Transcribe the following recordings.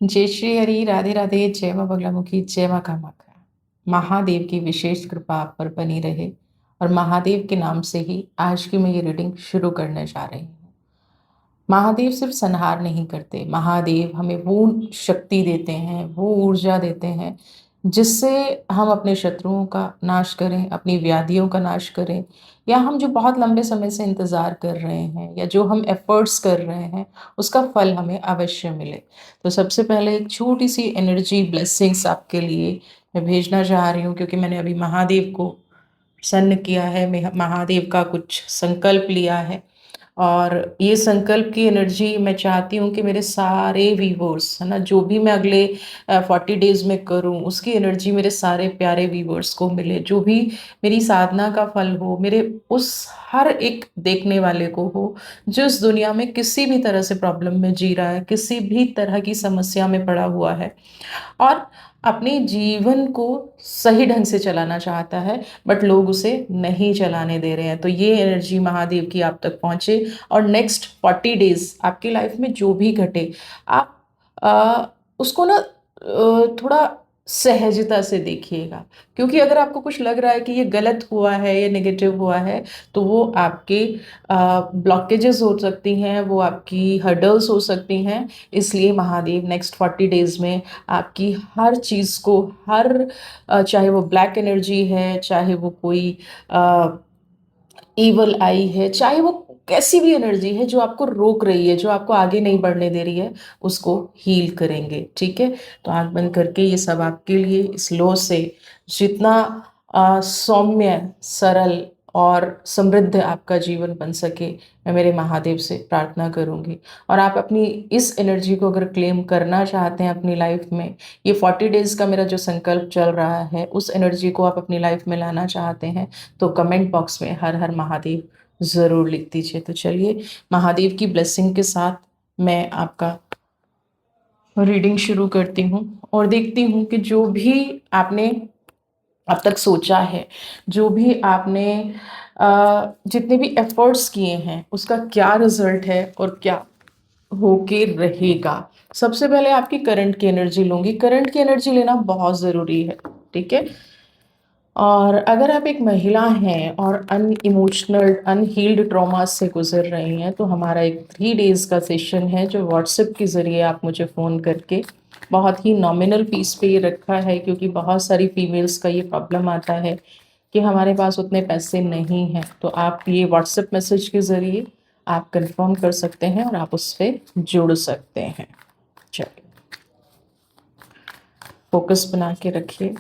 जय श्री हरि, राधे राधे, जय माँ बगलामुखी, जय माँ कामाख्या। महादेव की विशेष कृपा आप पर बनी रहे। और महादेव के नाम से ही आज की मैं ये रीडिंग शुरू करने जा रही हूँ। महादेव सिर्फ संहार नहीं करते, महादेव हमें वो शक्ति देते हैं, वो ऊर्जा देते हैं जिससे हम अपने शत्रुओं का नाश करें, अपनी व्याधियों का नाश करें, या हम जो बहुत लंबे समय से इंतज़ार कर रहे हैं या जो हम एफर्ट्स कर रहे हैं उसका फल हमें अवश्य मिले। तो सबसे पहले एक छोटी सी एनर्जी ब्लेसिंग्स आपके लिए मैं भेजना चाह रही हूँ, क्योंकि मैंने अभी महादेव को प्रसन्न किया है, मैं महादेव का कुछ संकल्प लिया है। और ये संकल्प की एनर्जी मैं चाहती हूँ कि मेरे सारे व्यूवर्स है ना, जो भी मैं अगले 40 डेज में करूँ उसकी एनर्जी मेरे सारे प्यारे व्यूवर्स को मिले। जो भी मेरी साधना का फल हो मेरे उस हर एक देखने वाले को हो जो इस दुनिया में किसी भी तरह से प्रॉब्लम में जी रहा है, किसी भी तरह की समस्या में पड़ा हुआ है और अपने जीवन को सही ढंग से चलाना चाहता है, बट लोग उसे नहीं चलाने दे रहे हैं। तो ये एनर्जी महादेव की आप तक पहुंचे और नेक्स्ट 40 डेज आपकी लाइफ में जो भी घटे आप उसको ना थोड़ा सहजता से देखिएगा। क्योंकि अगर आपको कुछ लग रहा है कि ये गलत हुआ है, ये नेगेटिव हुआ है, तो वो आपके ब्लॉकेजेस हो सकती हैं, वो आपकी हर्डल्स हो सकती हैं। इसलिए महादेव नेक्स्ट 40 डेज में आपकी हर चीज़ को, हर चाहे वो ब्लैक एनर्जी है, चाहे वो कोई ईवल आई है, चाहे वो कैसी भी एनर्जी है जो आपको रोक रही है, जो आपको आगे नहीं बढ़ने दे रही है, उसको हील करेंगे। ठीक है, तो आंख बंद करके ये सब आपके लिए इस लो से जितना सौम्य, सरल और समृद्ध आपका जीवन बन सके, मैं मेरे महादेव से प्रार्थना करूंगी। और आप अपनी इस एनर्जी को अगर क्लेम करना चाहते हैं अपनी लाइफ में, ये 40 डेज का मेरा जो संकल्प चल रहा है उस एनर्जी को आप अपनी लाइफ में लाना चाहते हैं, तो कमेंट बॉक्स में हर हर महादेव ज़रूर लिख दीजिए। तो चलिए, महादेव की ब्लेसिंग के साथ मैं आपका रीडिंग शुरू करती हूँ और देखती हूँ कि जो भी आपने अब तक सोचा है, जो भी आपने जितने भी एफर्ट्स किए हैं उसका क्या रिजल्ट है और क्या होके रहेगा। सबसे पहले आपकी करंट की एनर्जी लूंगी। करंट की एनर्जी लेना बहुत ज़रूरी है। ठीक है, और अगर आप एक महिला हैं और इमोशनल अनहील्ड ट्रॉमा से गुजर रही हैं, तो हमारा एक 3 डेज का सेशन है जो व्हाट्सएप के ज़रिए आप मुझे फ़ोन करके, बहुत ही नॉमिनल फीस पे ये रखा है क्योंकि बहुत सारी फीमेल्स का ये प्रॉब्लम आता है कि हमारे पास उतने पैसे नहीं हैं। तो आप ये व्हाट्सएप मैसेज के ज़रिए आप कंफर्म कर सकते हैं और आप उस पर जुड़ सकते हैं। चलिए, फोकस बना के रखिए।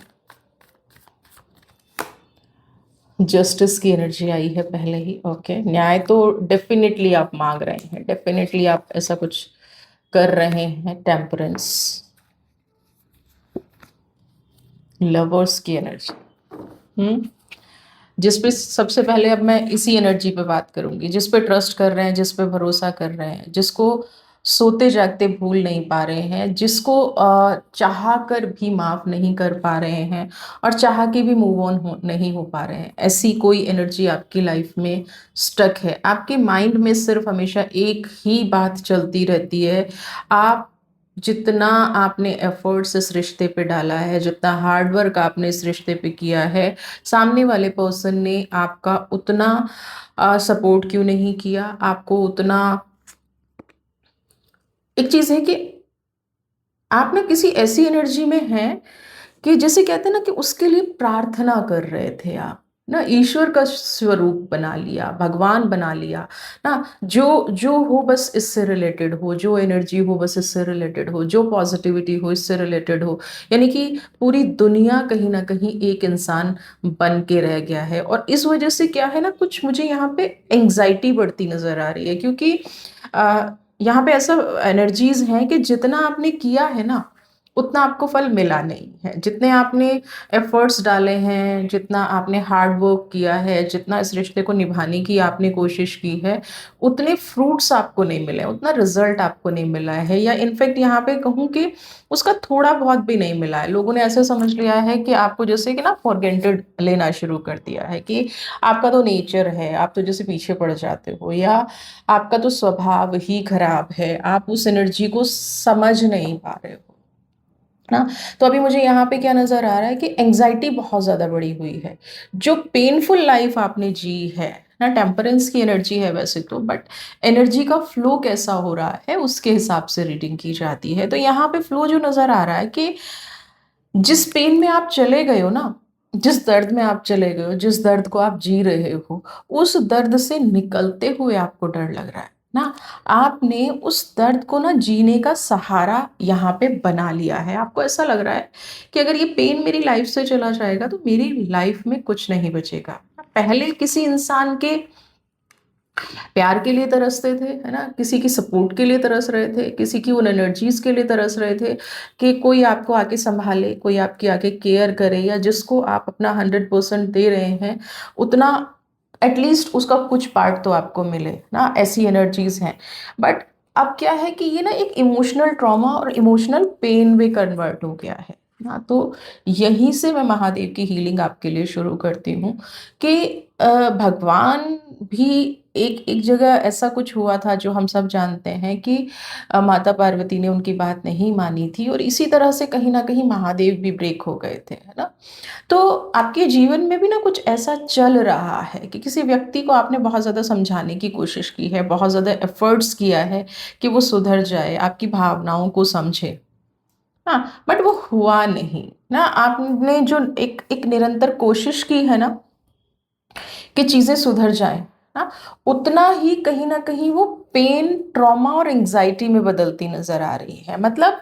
जस्टिस की एनर्जी आई है पहले ही। ओके, न्याय तो डेफिनेटली आप मांग रहे हैं, डेफिनेटली आप ऐसा कुछ कर रहे हैं। टेम्परेंस, लवर्स की एनर्जी। जिस पे सबसे पहले अब मैं इसी एनर्जी पे बात करूंगी, जिस पे ट्रस्ट कर रहे हैं, जिस पे भरोसा कर रहे हैं, जिसको सोते जागते भूल नहीं पा रहे हैं, जिसको चाह कर भी माफ नहीं कर पा रहे हैं और चाह के भी मूव ऑन नहीं हो पा रहे हैं। ऐसी कोई एनर्जी आपकी लाइफ में स्टक है। आपके माइंड में सिर्फ हमेशा एक ही बात चलती रहती है। आप जितना आपने एफर्ट्स इस रिश्ते पे डाला है, जितना हार्ड वर्क आपने इस रिश्ते पे किया है, सामने वाले पर्सन ने आपका उतना सपोर्ट क्यों नहीं किया, आपको उतना। एक चीज है कि आप ना किसी ऐसी एनर्जी में हैं कि जैसे कहते हैं ना कि उसके लिए प्रार्थना कर रहे थे आप ना, ईश्वर का स्वरूप बना लिया, भगवान बना लिया ना। जो जो हो बस इससे रिलेटेड हो, जो एनर्जी हो बस इससे रिलेटेड हो, जो पॉजिटिविटी हो इससे रिलेटेड हो। यानी कि पूरी दुनिया कहीं ना कहीं एक इंसान बन के रह गया है। और इस वजह से क्या है ना, कुछ मुझे यहाँ पे एंग्जाइटी बढ़ती नजर आ रही है, क्योंकि यहाँ पे ऐसा एनर्जीज हैं कि जितना आपने किया है ना उतना आपको फल मिला नहीं है। जितने आपने एफर्ट्स डाले हैं, जितना आपने हार्ड वर्क किया है, जितना इस रिश्ते को निभाने की आपने कोशिश की है, उतने फ्रूट्स आपको नहीं मिले, उतना रिजल्ट आपको नहीं मिला है, या इनफैक्ट यहाँ पे कहूँ कि उसका थोड़ा बहुत भी नहीं मिला है। लोगों ने ऐसे समझ लिया है कि आपको जैसे कि ना फॉर ग्रांटेड लेना शुरू कर दिया है कि आपका तो नेचर है, आप तो जैसे पीछे पड़ जाते हो, या आपका तो स्वभाव ही खराब है, आप उस एनर्जी को समझ नहीं पा रहे हो ना। तो अभी मुझे यहाँ पे क्या नज़र आ रहा है कि एंग्जाइटी बहुत ज़्यादा बढ़ी हुई है। जो पेनफुल लाइफ आपने जी है ना, टेम्परेंस की एनर्जी है वैसे तो, बट एनर्जी का फ्लो कैसा हो रहा है उसके हिसाब से रीडिंग की जाती है। तो यहाँ पे फ्लो जो नज़र आ रहा है कि जिस पेन में आप चले गए हो ना, जिस दर्द में आप चले गए हो, जिस दर्द को आप जी रहे हो, उस दर्द से निकलते हुए आपको डर लग रहा है ना। आपने उस दर्द को ना जीने का सहारा यहाँ पे बना लिया है। आपको ऐसा लग रहा है कि अगर ये पेन मेरी लाइफ से चला जाएगा तो मेरी लाइफ में कुछ नहीं बचेगा। पहले किसी इंसान के प्यार के लिए तरसते थे, है ना, किसी की सपोर्ट के लिए तरस रहे थे, किसी की उन एनर्जीज के लिए तरस रहे थे कि कोई आपको आके संभाले, कोई आपकी आके केयर करे, या जिसको आप अपना 100% दे रहे हैं उतना एटलीस्ट उसका कुछ पार्ट तो आपको मिले ना। ऐसी एनर्जीज हैं। बट अब क्या है कि ये ना एक इमोशनल ट्रॉमा और इमोशनल पेन में कन्वर्ट हो गया है ना। तो यहीं से मैं महादेव की हीलिंग आपके लिए शुरू करती हूँ कि भगवान भी एक एक जगह ऐसा कुछ हुआ था जो हम सब जानते हैं कि माता पार्वती ने उनकी बात नहीं मानी थी, और इसी तरह से कहीं ना कहीं महादेव भी ब्रेक हो गए थे, है ना। तो आपके जीवन में भी ना कुछ ऐसा चल रहा है कि किसी व्यक्ति को आपने बहुत ज़्यादा समझाने की कोशिश की है, बहुत ज़्यादा एफर्ट्स किया है कि वो सुधर जाए, आपकी भावनाओं को समझे, हाँ, बट वो हुआ नहीं ना। आपने जो एक एक निरंतर कोशिश की है ना कि चीज़ें सुधर जाएं ना, उतना ही कहीं ना कहीं वो पेन, ट्रॉमा और एंजाइटी में बदलती नजर आ रही है। मतलब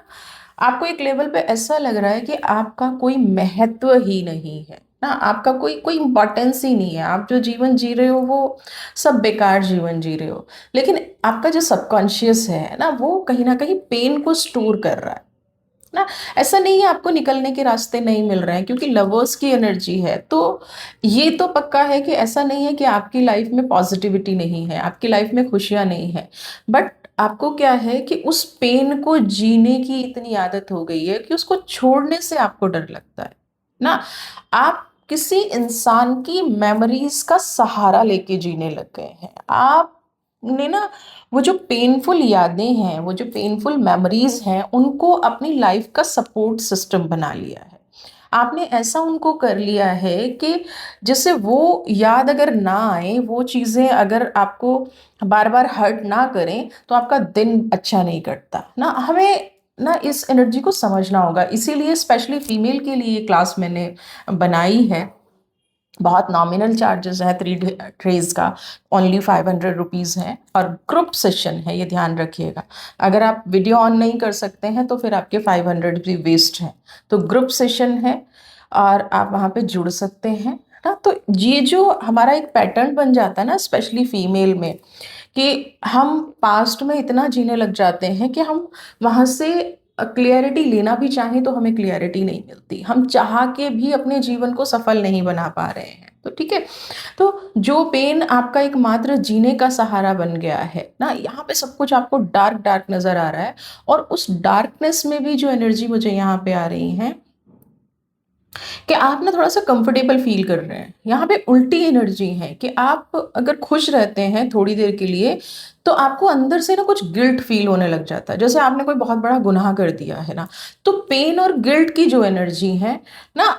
आपको एक लेवल पे ऐसा लग रहा है कि आपका कोई महत्व ही नहीं है ना, आपका कोई कोई इंपॉर्टेंस ही नहीं है, आप जो जीवन जी रहे हो वो सब बेकार जीवन जी रहे हो। लेकिन आपका जो सबकॉन्शियस है ना, वो कहीं ना कहीं पेन को स्टोर कर रहा है ना। ऐसा नहीं है आपको निकलने के रास्ते नहीं मिल रहे हैं, क्योंकि लवर्स की एनर्जी है तो ये तो पक्का है कि ऐसा नहीं है कि आपकी लाइफ में पॉजिटिविटी नहीं है, आपकी लाइफ में खुशियां नहीं है। बट आपको क्या है कि उस पेन को जीने की इतनी आदत हो गई है कि उसको छोड़ने से आपको डर लगता है ना। आप किसी इंसान की मेमोरीज का सहारा लेके जीने लग गए हैं। आपने ना वो जो पेनफुल यादें हैं, वो जो पेनफुल मेमोरीज हैं, उनको अपनी लाइफ का सपोर्ट सिस्टम बना लिया है। आपने ऐसा उनको कर लिया है कि जिससे वो याद अगर ना आए, वो चीज़ें अगर आपको बार बार हर्ट ना करें, तो आपका दिन अच्छा नहीं कटता ना। हमें ना इस एनर्जी को समझना होगा, इसीलिए स्पेशली फीमेल के लिए ये क्लास मैंने बनाई है। बहुत नॉमिनल चार्जेस है, 3 डेज का ओनली 500 रुपीज़ है, और ग्रुप सेशन है, ये ध्यान रखिएगा। अगर आप वीडियो ऑन नहीं कर सकते हैं तो फिर आपके 500 भी वेस्ट हैं। तो ग्रुप सेशन है और आप वहाँ पे जुड़ सकते हैं ना। तो ये जो हमारा एक पैटर्न बन जाता है ना, स्पेशली फीमेल में, कि हम पास्ट में इतना जीने लग जाते हैं कि हम वहाँ से क्लियरिटी लेना भी चाहें तो हमें क्लियरिटी नहीं मिलती, हम चाह के भी अपने जीवन को सफल नहीं बना पा रहे हैं। तो ठीक है, तो जो पेन आपका एकमात्र जीने का सहारा बन गया है ना, यहाँ पे सब कुछ आपको डार्क डार्क नजर आ रहा है, और उस डार्कनेस में भी जो एनर्जी मुझे यहाँ पे आ रही है कि आप ना थोड़ा सा कंफर्टेबल फील कर रहे हैं। यहाँ पे उल्टी एनर्जी है कि आप अगर खुश रहते हैं थोड़ी देर के लिए, तो आपको अंदर से ना कुछ गिल्ट फील होने लग जाता है, जैसे आपने कोई बहुत बड़ा गुनाह कर दिया है ना। तो पेन और गिल्ट की जो एनर्जी है ना,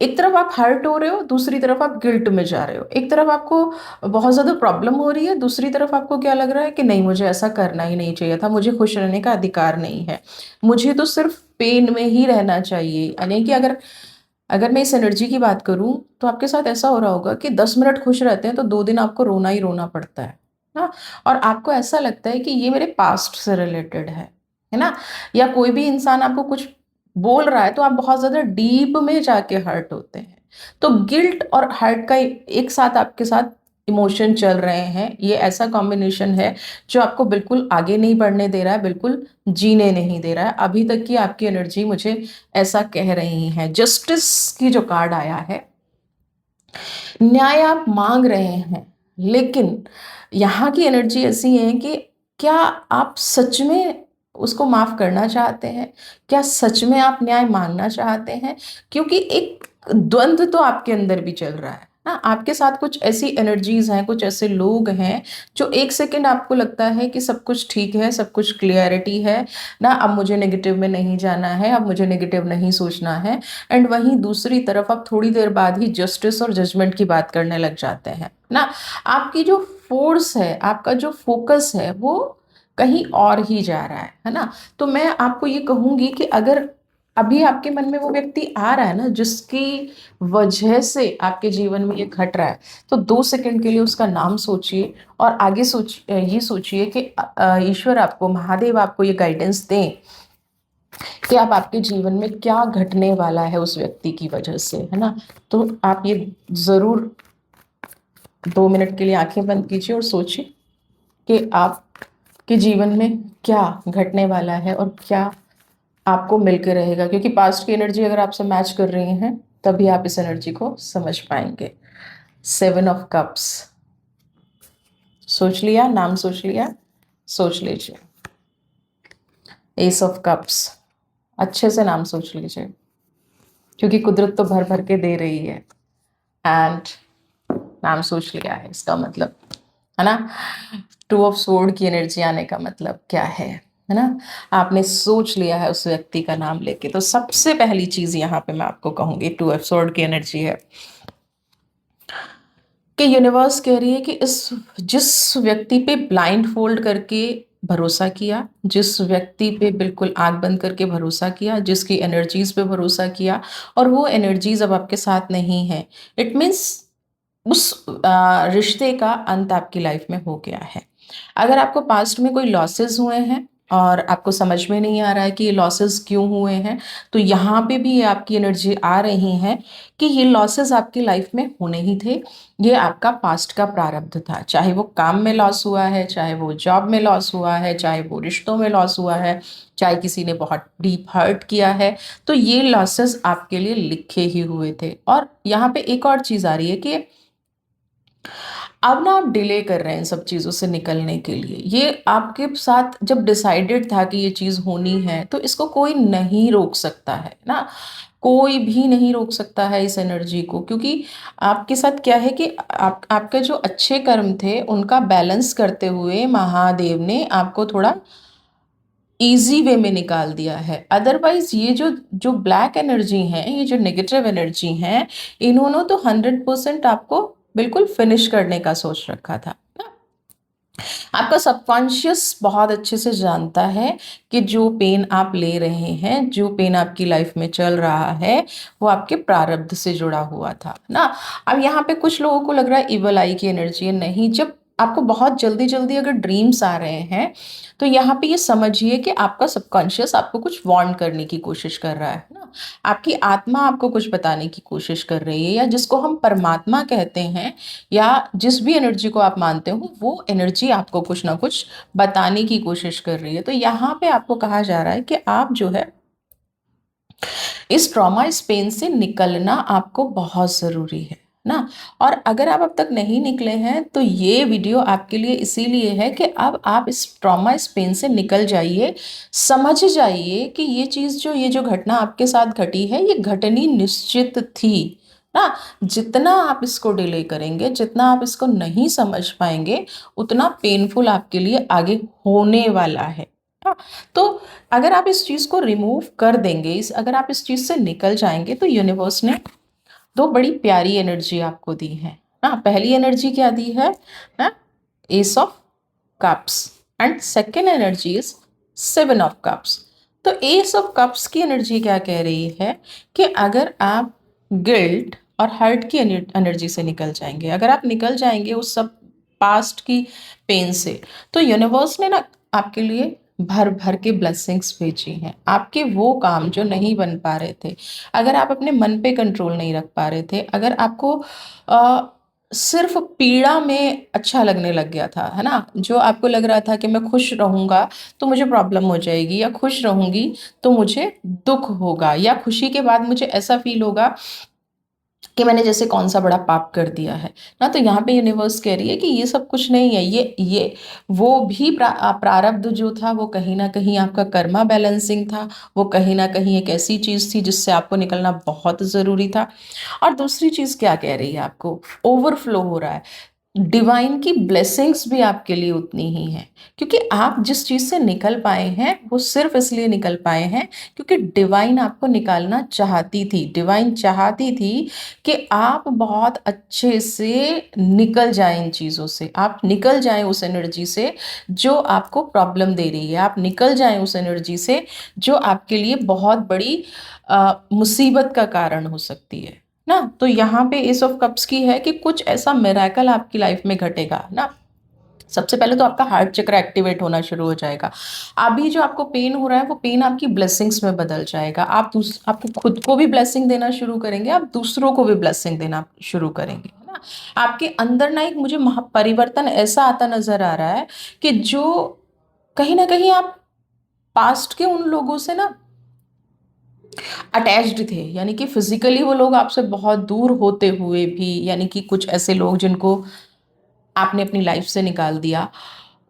एक तरफ आप हर्ट हो रहे हो, दूसरी तरफ आप गिल्ट में जा रहे हो। एक तरफ आपको बहुत ज़्यादा प्रॉब्लम हो रही है, दूसरी तरफ आपको क्या लग रहा है कि नहीं, मुझे ऐसा करना ही नहीं चाहिए था, मुझे खुश रहने का अधिकार नहीं है, मुझे तो सिर्फ पेन में ही रहना चाहिए। यानी कि अगर अगर मैं इस एनर्जी की बात करूं, तो आपके साथ ऐसा हो रहा होगा कि 10 मिनट खुश रहते हैं तो 2 दिन आपको रोना ही रोना पड़ता है ना। और आपको ऐसा लगता है कि ये मेरे पास्ट से रिलेटेड है ना। या कोई भी इंसान आपको कुछ बोल रहा है तो आप बहुत ज्यादा डीप में जाके हर्ट होते हैं। तो गिल्ट और हर्ट का एक साथ आपके साथ इमोशन चल रहे हैं, ये ऐसा कॉम्बिनेशन है जो आपको बिल्कुल आगे नहीं बढ़ने दे रहा है, बिल्कुल जीने नहीं दे रहा है। अभी तक की आपकी एनर्जी मुझे ऐसा कह रही है। जस्टिस की जो कार्ड आया है, न्याय आप मांग रहे हैं, लेकिन यहाँ की एनर्जी ऐसी है कि क्या आप सच में उसको माफ करना चाहते हैं? क्या सच में आप न्याय मांगना चाहते हैं? क्योंकि एक द्वंद्व तो आपके अंदर भी चल रहा है ना। आपके साथ कुछ ऐसी एनर्जीज हैं, कुछ ऐसे लोग हैं जो एक सेकंड आपको लगता है कि सब कुछ ठीक है, सब कुछ क्लियरिटी है ना, अब मुझे नेगेटिव में नहीं जाना है, अब मुझे नेगेटिव नहीं सोचना है। एंड वहीं दूसरी तरफ आप थोड़ी देर बाद ही जस्टिस और जजमेंट की बात करने लग जाते हैं ना। आपकी जो फोर्स है, आपका जो फोकस है, वो कहीं और ही जा रहा है ना। तो मैं आपको ये कहूंगी कि अगर अभी आपके मन में वो व्यक्ति आ रहा है ना, जिसकी वजह से आपके जीवन में ये घट रहा है, तो 2 सेकंड के लिए उसका नाम सोचिए और आगे ये सोचिए कि ईश्वर आपको, महादेव आपको ये गाइडेंस दें कि अब आपके जीवन में क्या घटने वाला है उस व्यक्ति की वजह से, है ना। तो आप ये जरूर 2 मिनट के लिए आंखें बंद कीजिए और सोचिए कि आपके जीवन में क्या घटने वाला है और क्या आपको मिलकर रहेगा। क्योंकि पास्ट की एनर्जी अगर आपसे मैच कर रही है, तभी आप इस एनर्जी को समझ पाएंगे। 7 ऑफ कप्स, सोच लिया? नाम सोच लिया? सोच लीजिए। एस ऑफ कप्स, अच्छे से नाम सोच लीजिए, क्योंकि कुदरत तो भर भर के दे रही है। एंड नाम सोच लिया है, इसका मतलब, है ना, 2 ऑफ स्वॉर्ड की एनर्जी आने का मतलब क्या है ना। आपने सोच लिया है उस व्यक्ति का नाम लेके। तो सबसे पहली चीज यहाँ पे मैं आपको कहूंगी, 2 ऑफ स्वॉर्ड की एनर्जी है कि यूनिवर्स कह रही है कि इस जिस व्यक्ति पे ब्लाइंड फोल्ड करके भरोसा किया, जिस व्यक्ति पे बिल्कुल आंख बंद करके भरोसा किया, जिसकी एनर्जीज पे भरोसा किया, और वो एनर्जीज अब आपके साथ नहीं है, इट मीन्स उस रिश्ते का अंत आपकी लाइफ में हो गया है। अगर आपको पास्ट में कोई लॉसेस हुए हैं और आपको समझ में नहीं आ रहा है कि ये लॉसेस क्यों हुए हैं, तो यहाँ पे भी ये आपकी एनर्जी आ रही है कि ये लॉसेस आपकी लाइफ में होने ही थे। ये आपका पास्ट का प्रारब्ध था, चाहे वो काम में लॉस हुआ है, चाहे वो जॉब में लॉस हुआ है, चाहे वो रिश्तों में लॉस हुआ है, चाहे किसी ने बहुत डीप हर्ट किया है, तो ये लॉसेस आपके लिए लिखे ही हुए थे। और यहाँ पे एक और चीज़ आ रही है कि अब ना आप डिले कर रहे हैं इन सब चीज़ों से निकलने के लिए। ये आपके साथ जब डिसाइडेड था कि ये चीज़ होनी है, तो इसको कोई नहीं रोक सकता है ना। कोई भी नहीं रोक सकता है इस एनर्जी को, क्योंकि आपके साथ क्या है कि आपके जो अच्छे कर्म थे उनका बैलेंस करते हुए महादेव ने आपको थोड़ा इजी वे में निकाल दिया है। अदरवाइज ये जो जो ब्लैक एनर्जी है, ये जो नेगेटिव एनर्जी है, इन्होंने तो 100% आपको बिल्कुल फिनिश करने का सोच रखा था ना। आपका सबकॉन्शियस बहुत अच्छे से जानता है कि जो पेन आप ले रहे हैं, जो पेन आपकी लाइफ में चल रहा है, वो आपके प्रारब्ध से जुड़ा हुआ था ना। अब यहाँ पे कुछ लोगों को लग रहा है इवल आई की एनर्जी है, नहीं। जब आपको बहुत जल्दी जल्दी अगर ड्रीम्स आ रहे हैं, तो यहाँ पे ये समझिए कि आपका सबकॉन्शियस आपको कुछ वार्न करने की कोशिश कर रहा है ना। आपकी आत्मा आपको कुछ बताने की कोशिश कर रही है, या जिसको हम परमात्मा कहते हैं, या जिस भी एनर्जी को आप मानते हो, वो एनर्जी आपको कुछ ना कुछ बताने की कोशिश कर रही है। तो यहाँ पे आपको कहा जा रहा है कि आप जो है इस ट्रॉमा, इस पेन से निकलना आपको बहुत ज़रूरी है ना। और अगर आप अब तक नहीं निकले हैं, तो ये वीडियो आपके लिए इसीलिए है कि अब आप इस ट्रॉमा, इस पेन से निकल जाइए। समझ जाइए कि ये चीज़ जो, ये जो घटना आपके साथ घटी है, ये घटनी निश्चित थी ना। जितना आप इसको डिले करेंगे, जितना आप इसको नहीं समझ पाएंगे, उतना पेनफुल आपके लिए आगे होने वाला है ना। तो अगर आप इस चीज़ को रिमूव कर देंगे, इस अगर आप इस चीज़ से निकल जाएंगे, तो यूनिवर्स ने 2 बड़ी प्यारी एनर्जी आपको दी है ना। पहली एनर्जी क्या दी है ना, S of cups. And second energy is 7 of cups. तो एस ऑफ कप्स की एनर्जी क्या कह रही है कि अगर आप गिल्ट और हर्ट की एनर्जी से निकल जाएंगे, अगर आप निकल जाएंगे उस सब पास्ट की पेन से, तो यूनिवर्स ने ना आपके लिए भर भर के ब्लेसिंग्स भेजी हैं। आपके वो काम जो नहीं बन पा रहे थे, अगर आप अपने मन पे कंट्रोल नहीं रख पा रहे थे, अगर आपको सिर्फ़ पीड़ा में अच्छा लगने लग गया था, है ना? जो आपको लग रहा था कि मैं खुश रहूँगा, तो मुझे प्रॉब्लम हो जाएगी, या खुश रहूँगी, तो मुझे दुःख होगा, या खुशी के बाद मुझे ऐसा फ़ील होगा कि मैंने जैसे कौन-सा बड़ा पाप कर दिया है। ना, तो यहाँ पे यूनिवर्स कह रही है कि ये सब कुछ नहीं है, ये वो भी प्रारब्ध जो था, वो कहीं न कहीं आपका कर्मा बैलेंसिंग था, वो कहीं न कहीं एक ऐसी चीज़ थी जिससे आपको निकलना बहुत ज़रूरी था। और दूसरी चीज़ क्या कह रही है आपको? ओवरफ्लो हो रहा है। डिवाइन की ब्लेसिंग्स भी आपके लिए उतनी ही हैं, क्योंकि आप जिस चीज़ से निकल पाए हैं, वो सिर्फ़ इसलिए निकल पाए हैं क्योंकि डिवाइन आपको निकालना चाहती थी। डिवाइन चाहती थी कि आप बहुत अच्छे से निकल जाएँ इन चीज़ों से। आप निकल जाएँ उस एनर्जी से जो आपको प्रॉब्लम दे रही है। आप निकल जाएँ उस एनर्जी से जो आपके लिए बहुत बड़ी मुसीबत का कारण हो सकती है। ना, तो यहाँ पे एस ऑफ कप्स की है कि कुछ ऐसा मिरेकल आपकी लाइफ में घटेगा ना। सबसे पहले तो आपका हार्ट चक्र एक्टिवेट होना शुरू हो जाएगा। अभी जो आपको पेन हो रहा है, वो पेन आपकी ब्लेसिंग्स में बदल जाएगा। आपको खुद को भी ब्लेसिंग देना शुरू करेंगे, आप दूसरों को भी ब्लेसिंग देना शुरू करेंगे, है ना। आपके अंदर ना एक मुझे परिवर्तन ऐसा आता नजर आ रहा है कि जो कहीं ना कहीं आप पास्ट के उन लोगों से ना अटैच्ड थे, यानी कि फिजिकली वो लोग आपसे बहुत दूर होते हुए भी, यानी कि कुछ ऐसे लोग जिनको आपने अपनी लाइफ से निकाल दिया,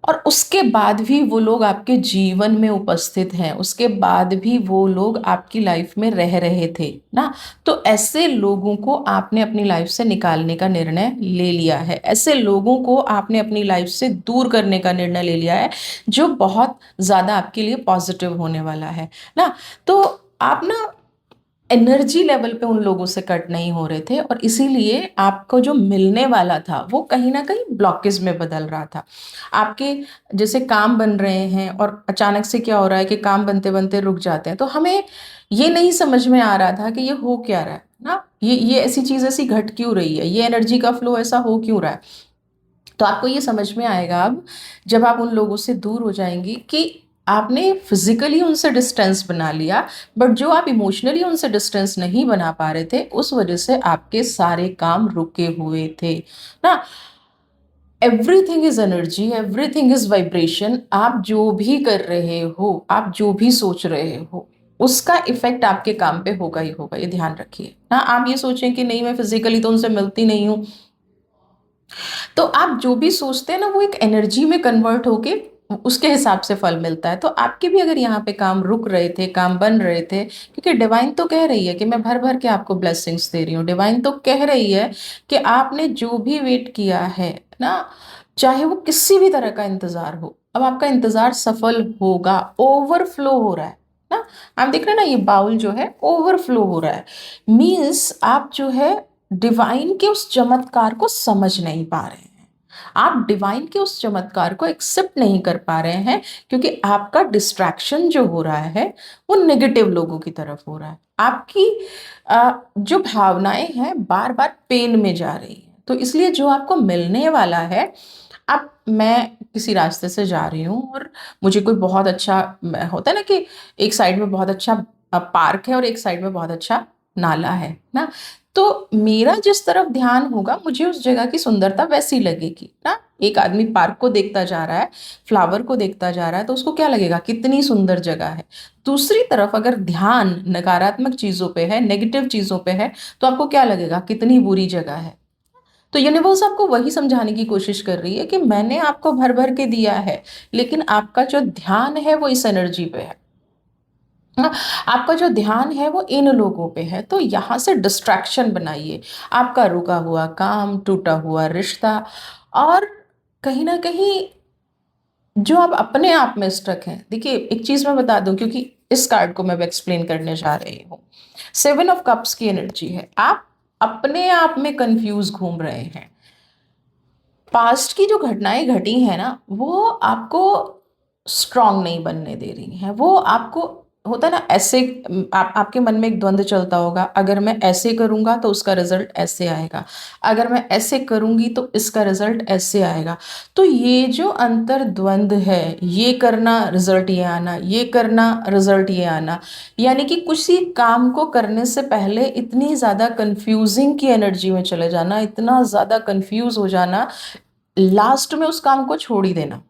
और उसके बाद भी वो लोग आपके जीवन में उपस्थित हैं, उसके बाद भी वो लोग आपकी लाइफ में रह रहे थे ना। तो ऐसे लोगों को आपने अपनी लाइफ से निकालने का निर्णय ले लिया है, ऐसे लोगों को आपने अपनी लाइफ से दूर करने का निर्णय ले लिया है, जो बहुत ज़्यादा आपके लिए पॉजिटिव होने वाला है ना। तो आप ना एनर्जी लेवल पे उन लोगों से कट नहीं हो रहे थे, और इसीलिए आपको जो मिलने वाला था वो कहीं ना कहीं ब्लॉकेज में बदल रहा था। आपके जैसे काम बन रहे हैं और अचानक से क्या हो रहा है कि काम बनते बनते रुक जाते हैं, तो हमें ये नहीं समझ में आ रहा था कि ये हो क्या रहा है ना, ये ऐसी चीज ऐसी घट क्यों रही है, ये एनर्जी का फ्लो ऐसा हो क्यों रहा है। तो आपको ये समझ में आएगा अब, जब आप उन लोगों से दूर हो जाएंगी, कि आपने फिजिकली उनसे डिस्टेंस बना लिया, बट जो आप इमोशनली उनसे डिस्टेंस नहीं बना पा रहे थे, उस वजह से आपके सारे काम रुके हुए थे ना। Everything is energy, everything is vibration. आप जो भी कर रहे हो, आप जो भी सोच रहे हो, उसका इफेक्ट आपके काम पे होगा ही होगा, ये ध्यान रखिए ना। आप ये सोचें कि नहीं, मैं फिजिकली तो उनसे मिलती नहीं हूँ, तो आप जो भी सोचते हैं ना, वो एक एनर्जी में कन्वर्ट होके उसके हिसाब से फल मिलता है। तो आपके भी अगर यहाँ पे काम रुक रहे थे, काम बन रहे थे, क्योंकि डिवाइन तो कह रही है कि मैं भर भर के आपको ब्लेसिंग्स दे रही हूँ। डिवाइन तो कह रही है कि आपने जो भी वेट किया है ना, चाहे वो किसी भी तरह का इंतजार हो, अब आपका इंतजार सफल होगा। ओवरफ्लो हो रहा है ना, आप देख रहे हैं ना, ये बाउल जो है ओवरफ्लो हो रहा है। मीन्स आप जो है डिवाइन के उस चमत्कार को समझ नहीं पा रहे हैं, आप डिवाइन के उस चमत्कार को एक्सेप्ट नहीं कर पा रहे हैं, क्योंकि आपका डिस्ट्रैक्शन जो हो रहा है वो नेगेटिव लोगों की तरफ हो रहा है। आपकी जो भावनाएं हैं बार बार पेन में जा रही हैं। तो इसलिए जो आपको मिलने वाला है, अब मैं किसी रास्ते से जा रही हूँ और मुझे कोई बहुत अच्छा, होता है ना कि एक साइड में बहुत अच्छा पार्क है और एक साइड में बहुत अच्छा नाला है ना। तो मेरा जिस तरफ ध्यान होगा, मुझे उस जगह की सुंदरता वैसी लगेगी ना। एक आदमी पार्क को देखता जा रहा है, फ्लावर को देखता जा रहा है, तो उसको क्या लगेगा, कितनी सुंदर जगह है। दूसरी तरफ अगर ध्यान नकारात्मक चीजों पे है, नेगेटिव चीजों पे है, तो आपको क्या लगेगा, कितनी बुरी जगह है। तो यूनिवर्स आपको वही समझाने की कोशिश कर रही है कि मैंने आपको भर भर के दिया है, लेकिन आपका जो ध्यान है वो इस एनर्जी पे है। हाँ, आपका जो ध्यान है वो इन लोगों पे है, तो यहाँ से डिस्ट्रैक्शन बनाइए। आपका रुका हुआ काम, टूटा हुआ रिश्ता, और कहीं ना कहीं जो आप अपने आप में स्टक हैं। देखिए, एक चीज मैं बता दूं, क्योंकि इस कार्ड को मैं एक्सप्लेन करने जा रही हूँ। सेवन ऑफ कप्स की एनर्जी है, आप अपने आप में कंफ्यूज घूम रहे हैं। पास्ट की जो घटनाएं घटी हैं ना, वो आपको स्ट्रांग नहीं बनने दे रही हैं, वो आपको होता है ना ऐसे, आपके मन में एक द्वंद्व चलता होगा, अगर मैं ऐसे करूंगा तो उसका रिजल्ट ऐसे आएगा, अगर मैं ऐसे करूंगी तो इसका रिजल्ट ऐसे आएगा। तो ये जो अंतर द्वंद्व है, ये करना रिजल्ट ये आना, ये करना रिजल्ट ये आना, यानी कि किसी काम को करने से पहले इतनी ज़्यादा कंफ्यूजिंग की एनर्जी में चले जाना, इतना ज़्यादा कंफ्यूज हो जाना, लास्ट में उस काम को छोड़ ही देना,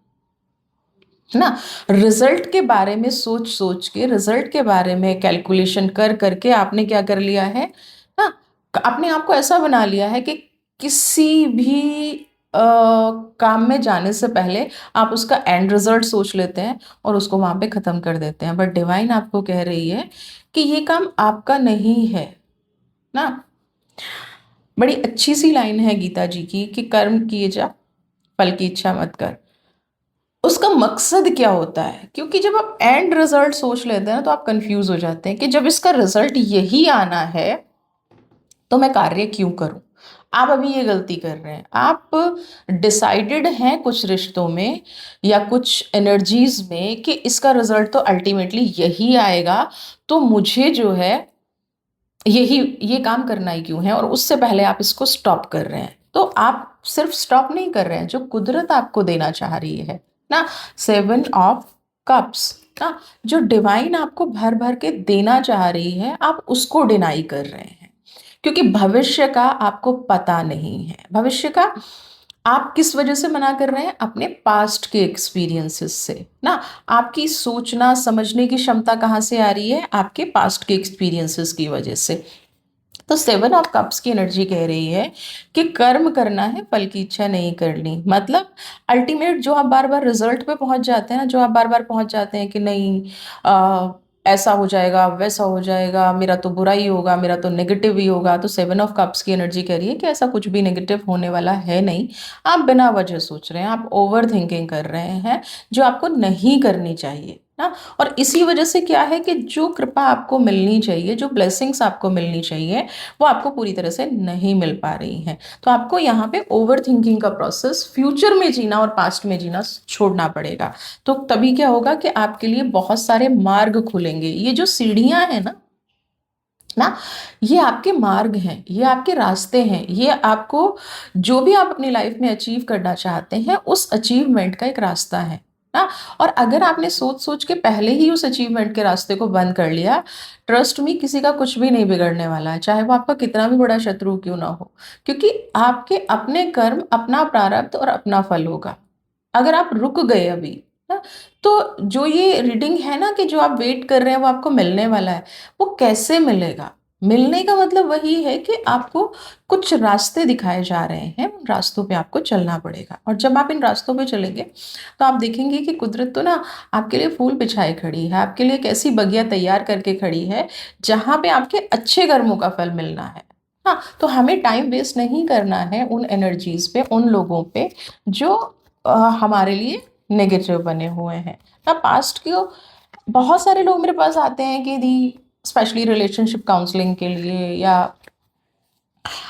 है ना। रिजल्ट के बारे में सोच सोच के, रिजल्ट के बारे में कैलकुलेशन कर करके आपने क्या कर लिया है ना, अपने आप को ऐसा बना लिया है कि किसी भी काम में जाने से पहले आप उसका एंड रिजल्ट सोच लेते हैं और उसको वहां पे खत्म कर देते हैं। बट डिवाइन आपको कह रही है कि ये काम आपका नहीं है ना। बड़ी अच्छी सी लाइन है गीता जी की कि कर्म किए जा, फल की इच्छा मत कर। उसका मकसद क्या होता है, क्योंकि जब आप एंड रिजल्ट सोच लेते हैं ना तो आप कंफ्यूज हो जाते हैं कि जब इसका रिजल्ट यही आना है तो मैं कार्य क्यों करूं। आप अभी ये गलती कर रहे हैं, आप डिसाइडेड हैं कुछ रिश्तों में या कुछ एनर्जीज में कि इसका रिजल्ट तो अल्टीमेटली यही आएगा, तो मुझे जो है यही ये काम करना ही क्यों है, और उससे पहले आप इसको स्टॉप कर रहे हैं। तो आप सिर्फ स्टॉप नहीं कर रहे हैं, जो कुदरत आपको देना चाह रही है ना, 7 ऑफ कप्स ना, जो डिवाइन आपको भर भर के देना चाह रही है, आप उसको डिनाई कर रहे हैं, क्योंकि भविष्य का आपको पता नहीं है। भविष्य का आप किस वजह से मना कर रहे हैं, अपने पास्ट के एक्सपीरियंसेस से ना। आपकी सोचना समझने की क्षमता कहाँ से आ रही है, आपके पास्ट के एक्सपीरियंसेस की वजह से। तो 7 ऑफ कप्स की एनर्जी कह रही है कि कर्म करना है, फल की इच्छा नहीं करनी। मतलब अल्टीमेट जो आप बार बार रिजल्ट पे पहुंच जाते हैं ना, जो आप बार बार पहुंच जाते हैं कि नहीं ऐसा हो जाएगा, वैसा हो जाएगा, मेरा तो बुरा ही होगा, मेरा तो नेगेटिव ही होगा। तो 7 ऑफ कप्स की एनर्जी कह रही है कि ऐसा कुछ भी नेगेटिव होने वाला है नहीं। आप बिना वजह सोच रहे हैं, आप ओवर थिंकिंग कर रहे हैं, जो आपको नहीं करनी चाहिए ना। और इसी वजह से क्या है कि जो कृपा आपको मिलनी चाहिए, जो ब्लेसिंग्स आपको मिलनी चाहिए, वो आपको पूरी तरह से नहीं मिल पा रही हैं। तो आपको यहाँ पे ओवर थिंकिंग का प्रोसेस फ्यूचर में जीना और पास्ट में जीना छोड़ना पड़ेगा। तो तभी क्या होगा कि आपके लिए बहुत सारे मार्ग खुलेंगे। ये जो सीढ़ियां हैं ना, ये आपके मार्ग हैं, ये आपके रास्ते हैं, ये आपको जो भी आप अपनी लाइफ में अचीव करना चाहते हैं उस अचीवमेंट का एक रास्ता है ना। और अगर आपने सोच सोच के पहले ही उस अचीवमेंट के रास्ते को बंद कर लिया, ट्रस्ट मी, किसी का कुछ भी नहीं बिगड़ने वाला है, चाहे वो आपका कितना भी बड़ा शत्रु क्यों ना हो, क्योंकि आपके अपने कर्म, अपना प्रारब्ध और अपना फल होगा। अगर आप रुक गए अभी ना, तो जो ये रीडिंग है ना कि जो आप वेट कर रहे हैं वो आपको मिलने वाला है, वो कैसे मिलेगा। मिलने का मतलब वही है कि आपको कुछ रास्ते दिखाए जा रहे हैं, उन रास्तों पे आपको चलना पड़ेगा। और जब आप इन रास्तों पे चलेंगे तो आप देखेंगे कि कुदरत तो ना आपके लिए फूल बिछाए खड़ी है, आपके लिए एक ऐसी बगिया तैयार करके खड़ी है जहाँ पे आपके अच्छे कर्मों का फल मिलना है। हाँ, तो हमें टाइम वेस्ट नहीं करना है उन एनर्जीज पे, उन लोगों पे जो हमारे लिए नेगेटिव बने हुए हैं ना। पास्ट के बहुत सारे लोग मेरे पास आते हैं कि दी, स्पेशली रिलेशनशिप काउंसलिंग के लिए या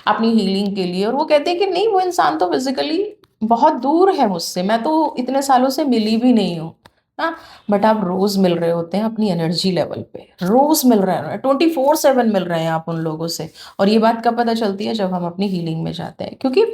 अपनी हीलिंग के लिए, और वो कहते हैं कि नहीं, वो इंसान तो फिजिकली बहुत दूर है मुझसे, मैं तो इतने सालों से मिली भी नहीं हूँ ना। बट आप रोज मिल रहे होते हैं अपनी एनर्जी लेवल पे, रोज मिल रहे हैं, 24/7 मिल रहे हैं आप उन लोगों से। और ये बात कब पता चलती है, जब हम अपनी हीलिंग में जाते हैं, क्योंकि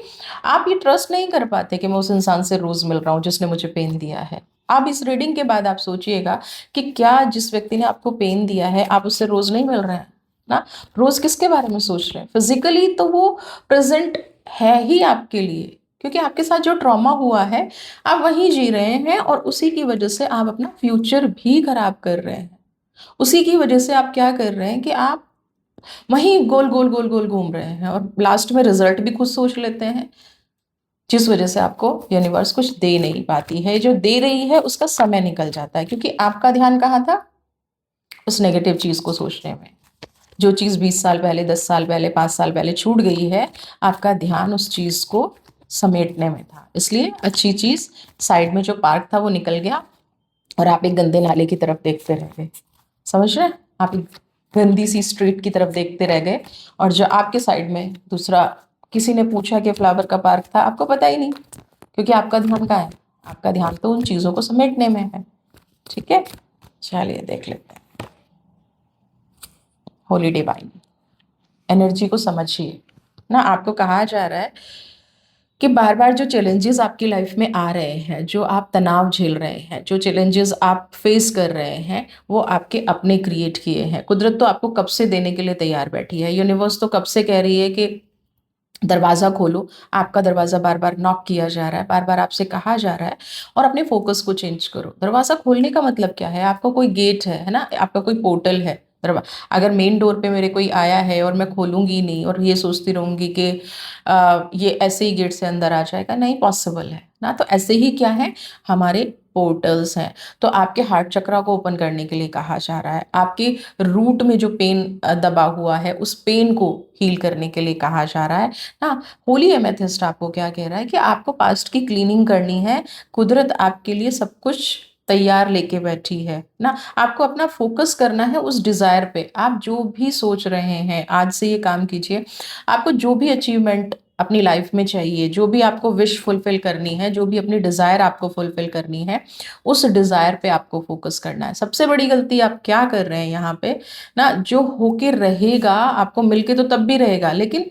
आप ये ट्रस्ट नहीं कर पाते कि मैं उस इंसान से रोज मिल रहा हूँ जिसने मुझे पेन दिया है। आप इस रीडिंग के बाद आप सोचिएगा कि क्या जिस व्यक्ति ने आपको पेन दिया है आप उससे रोज नहीं मिल रहे हैं ना। रोज किसके बारे में सोच रहे हैं, फिजिकली तो वो प्रेजेंट है ही आपके लिए, क्योंकि आपके साथ जो ट्रॉमा हुआ है आप वहीं जी रहे हैं, और उसी की वजह से आप अपना फ्यूचर भी खराब कर रहे हैं। उसी की वजह से आप क्या कर रहे हैं कि आप वहीं गोल गोल गोल गोल घूम रहे हैं, और लास्ट में रिजल्ट भी खुद सोच लेते हैं, जिस वजह से आपको यूनिवर्स कुछ दे नहीं पाती है। जो दे रही है उसका समय निकल जाता है, क्योंकि आपका ध्यान कहाँ था, उस नेगेटिव चीज को सोचने में। जो चीज़ 20 साल पहले, 10 साल पहले, 5 साल पहले छूट गई है, आपका ध्यान उस चीज़ को समेटने में था, इसलिए अच्छी चीज़ साइड में जो पार्क था वो निकल गया और आप एक गंदे नाले की तरफ देखते रह गए। समझ रहे हैं, आप एक गंदी सी स्ट्रीट की तरफ देखते रह गए, और जो आपके साइड में दूसरा किसी ने पूछा कि फ्लावर का पार्क था, आपको पता ही नहीं, क्योंकि आपका ध्यान कहाँ है, आपका ध्यान तो उन चीज़ों को समेटने में है। ठीक है, चलिए देख लेते हैं। होली डिवाइन, एनर्जी को समझिए ना। आपको कहा जा रहा है कि बार बार जो चैलेंजेस आपकी लाइफ में आ रहे हैं, जो आप तनाव झेल रहे हैं, जो चैलेंजेस आप फेस कर रहे हैं, वो आपके अपने क्रिएट किए हैं। कुदरत तो आपको कब से देने के लिए तैयार बैठी है। यूनिवर्स तो कब से कह रही है कि दरवाज़ा खोलो। आपका दरवाज़ा बार बार नॉक किया जा रहा है, बार बार आपसे कहा जा रहा है और अपने फोकस को चेंज करो। दरवाज़ा खोलने का मतलब क्या है? आपका कोई गेट है ना, आपका कोई पोर्टल है। दरवा अगर मेन डोर पे मेरे कोई आया है और मैं खोलूंगी नहीं और ये सोचती रहूंगी कि ये ऐसे ही गेट से अंदर आ जाएगा, नहीं पॉसिबल है ना। तो ऐसे ही क्या है, हमारे पोर्टल्स हैं। तो आपके हार्ट चक्रा को ओपन करने के लिए कहा जा रहा है। आपके रूट में जो पेन दबा हुआ है, उस पेन को हील करने के लिए कहा जा रहा है ना। होली एमेथिस्ट आपको क्या कह रहा है कि आपको पास्ट की क्लीनिंग करनी है। कुदरत आपके लिए सब कुछ तैयार लेके बैठी है ना। आपको अपना फोकस करना है उस डिजायर पे। आप जो भी सोच रहे हैं, आज से ये काम कीजिए। आपको जो भी अचीवमेंट अपनी लाइफ में चाहिए, जो भी आपको विश फुलफिल करनी है, जो भी अपनी डिजायर आपको फुलफिल करनी है, उस डिजायर पे आपको फोकस करना है। सबसे बड़ी गलती आप क्या कर रहे हैं यहाँ पे ना, जो होके रहेगा आपको मिलके तो तब भी रहेगा, लेकिन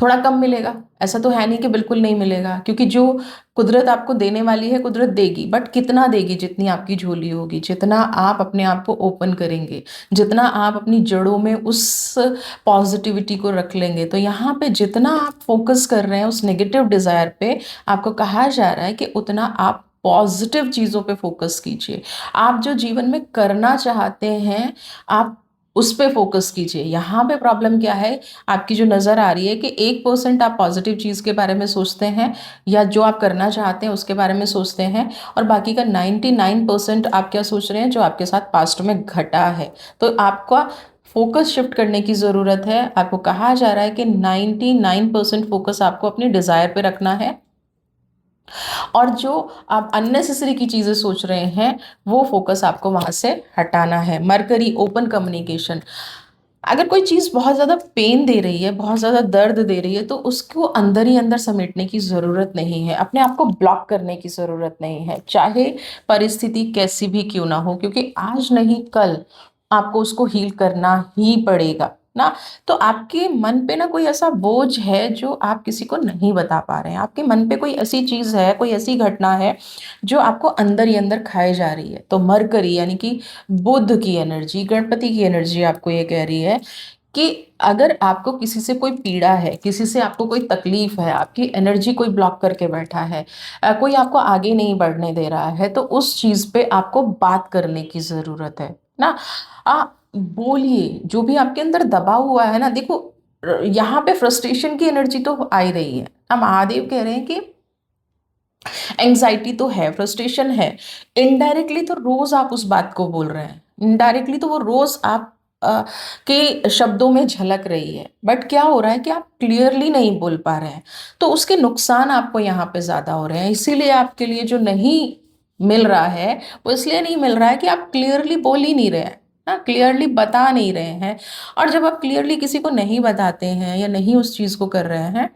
थोड़ा कम मिलेगा। ऐसा तो है नहीं कि बिल्कुल नहीं मिलेगा, क्योंकि जो कुदरत आपको देने वाली है, कुदरत देगी, बट कितना देगी? जितनी आपकी झोली होगी, जितना आप अपने आप को ओपन करेंगे, जितना आप अपनी जड़ों में उस पॉजिटिविटी को रख लेंगे। तो यहाँ पे जितना आप फोकस कर रहे हैं उस नेगेटिव डिजायर पे, आपको कहा जा रहा है कि उतना आप पॉजिटिव चीजों पे फोकस कीजिए। आप जो जीवन में करना चाहते हैं, आप उस पे फोकस कीजिए। यहाँ पे प्रॉब्लम क्या है, आपकी जो नज़र आ रही है कि 1% आप पॉजिटिव चीज़ के बारे में सोचते हैं या जो आप करना चाहते हैं उसके बारे में सोचते हैं, और बाकी का 99% आप क्या सोच रहे हैं, जो आपके साथ पास्ट में घटा है। तो आपका फोकस शिफ्ट करने की ज़रूरत है। आपको कहा जा रहा है कि 99% फोकस आपको अपनी डिज़ायर पे रखना है, और जो आप अननेसेसरी की चीज़ें सोच रहे हैं वो फोकस आपको वहाँ से हटाना है। मरकरी ओपन कम्युनिकेशन, अगर कोई चीज़ बहुत ज़्यादा पेन दे रही है, बहुत ज़्यादा दर्द दे रही है, तो उसको अंदर ही अंदर समेटने की ज़रूरत नहीं है। अपने आप को ब्लॉक करने की ज़रूरत नहीं है, चाहे परिस्थिति कैसी भी क्यों ना हो, क्योंकि आज नहीं कल आपको उसको हील करना ही पड़ेगा ना। तो आपके मन पे ना कोई ऐसा बोझ है जो आप किसी को नहीं बता पा रहे हैं। आपके मन पे कोई ऐसी चीज़ है, कोई ऐसी घटना है जो आपको अंदर ही अंदर खाए जा रही है। तो मरकरी यानी कि बुध की एनर्जी, गणपति की एनर्जी आपको ये कह रही है कि अगर आपको किसी से कोई पीड़ा है, किसी से आपको कोई तकलीफ है, आपकी एनर्जी कोई ब्लॉक करके बैठा है, कोई आपको आगे नहीं बढ़ने दे रहा है, तो उस चीज़ पे आपको बात करने की ज़रूरत है ना। बोलिए जो भी आपके अंदर दबा हुआ है ना। देखो, यहाँ पे फ्रस्ट्रेशन की एनर्जी तो आ ही रही है ना। महादेव कह रहे हैं कि एंग्जाइटी तो है, फ्रस्ट्रेशन है, इनडायरेक्टली तो रोज आप उस बात को बोल रहे हैं, इनडायरेक्टली तो वो रोज आप के शब्दों में झलक रही है, बट क्या हो रहा है कि आप क्लियरली नहीं बोल पा रहे हैं। तो उसके नुकसान आपको यहाँ पे ज्यादा हो रहे हैं। इसीलिए आपके लिए जो नहीं मिल रहा है वो इसलिए नहीं मिल रहा है कि आप क्लियरली बोल ही नहीं रहे हैं ना, क्लियरली बता नहीं रहे हैं। और जब आप क्लियरली किसी को नहीं बताते हैं या नहीं उस चीज को कर रहे हैं,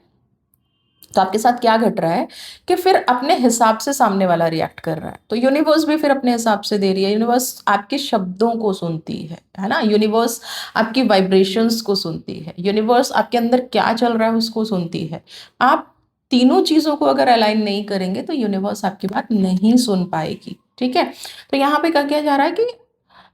तो आपके साथ क्या घट रहा है कि फिर अपने हिसाब से सामने वाला रिएक्ट कर रहा है। तो यूनिवर्स भी फिर अपने हिसाब से दे रही है। यूनिवर्स आपके शब्दों को सुनती है ना। यूनिवर्स आपकी वाइब्रेशंस को सुनती है। यूनिवर्स आपके अंदर क्या चल रहा है उसको सुनती है। आप तीनों चीजों को अगर अलाइन नहीं करेंगे तो यूनिवर्स आपकी बात नहीं सुन पाएगी। ठीक है। तो यहाँ पे क्या किया जा रहा है कि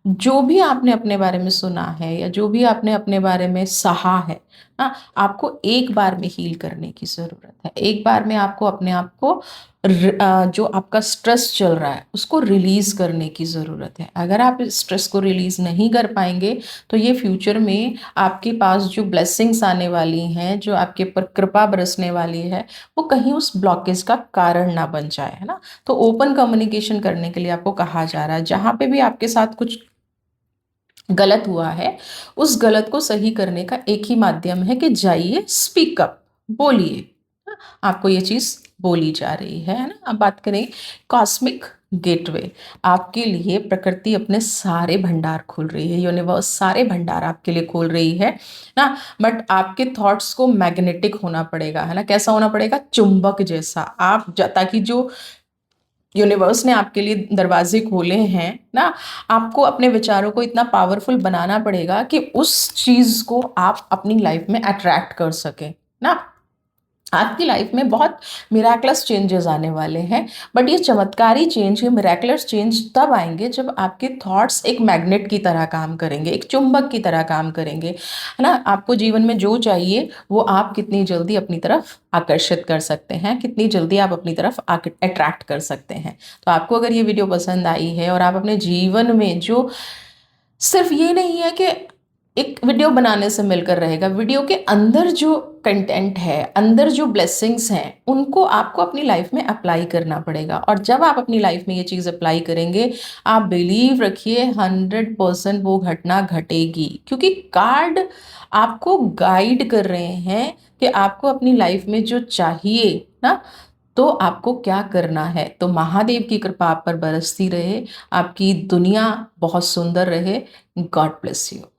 जो भी आपने अपने बारे में सुना है या जो भी आपने अपने बारे में सहा है ना, आपको एक बार में हील करने की ज़रूरत है। एक बार में आपको अपने आप को जो आपका स्ट्रेस चल रहा है उसको रिलीज़ करने की ज़रूरत है। अगर आप इस स्ट्रेस को रिलीज़ नहीं कर पाएंगे तो ये फ्यूचर में आपके पास जो ब्लेसिंग्स आने वाली हैं, जो आपके ऊपर कृपा बरसने वाली है, वो कहीं उस ब्लॉकेज का कारण ना बन जाए, है ना। तो ओपन कम्युनिकेशन करने के लिए आपको कहा जा रहा है, जहाँ पे भी आपके साथ कुछ गलत हुआ है, उस गलत को सही करने का एक ही माध्यम है कि जाइए, स्पीक अप, बोलिए। आपको ये चीज बोली जा रही है ना। अब बात करें कॉस्मिक गेटवे, आपके लिए प्रकृति अपने सारे भंडार खोल रही है। यूनिवर्स सारे भंडार आपके लिए खोल रही है ना। बट आपके थॉट्स को मैग्नेटिक होना पड़ेगा, है ना। कैसा होना पड़ेगा? चुंबक जैसा। ताकि जो यूनिवर्स ने आपके लिए दरवाजे खोले हैं ना। आपको अपने विचारों को इतना पावरफुल बनाना पड़ेगा कि उस चीज़ को आप अपनी लाइफ में अट्रैक्ट कर सकें ना। आपकी लाइफ में बहुत मिराकलस चेंजेस आने वाले हैं, बट ये चमत्कारी चेंज, ये मिराकलस चेंज तब आएंगे जब आपके थॉट्स एक मैग्नेट की तरह काम करेंगे, एक चुंबक की तरह काम करेंगे, है ना। आपको जीवन में जो चाहिए वो आप कितनी जल्दी अपनी तरफ आकर्षित कर सकते हैं, कितनी जल्दी आप अपनी तरफ अट्रैक्ट कर सकते हैं। तो आपको अगर ये वीडियो पसंद आई है और आप अपने जीवन में जो, सिर्फ ये नहीं है कि एक वीडियो बनाने से मिलकर रहेगा, वीडियो के अंदर जो कंटेंट है, अंदर जो ब्लेसिंग्स हैं, उनको आपको अपनी लाइफ में अप्लाई करना पड़ेगा। और जब आप अपनी लाइफ में ये चीज़ अप्लाई करेंगे, आप बिलीव रखिए 100% वो घटना घटेगी, क्योंकि कार्ड आपको गाइड कर रहे हैं कि आपको अपनी लाइफ में जो चाहिए ना, तो आपको क्या करना है। तो महादेव की कृपा आप पर बरसती रहे, आपकी दुनिया बहुत सुंदर रहे। God bless you.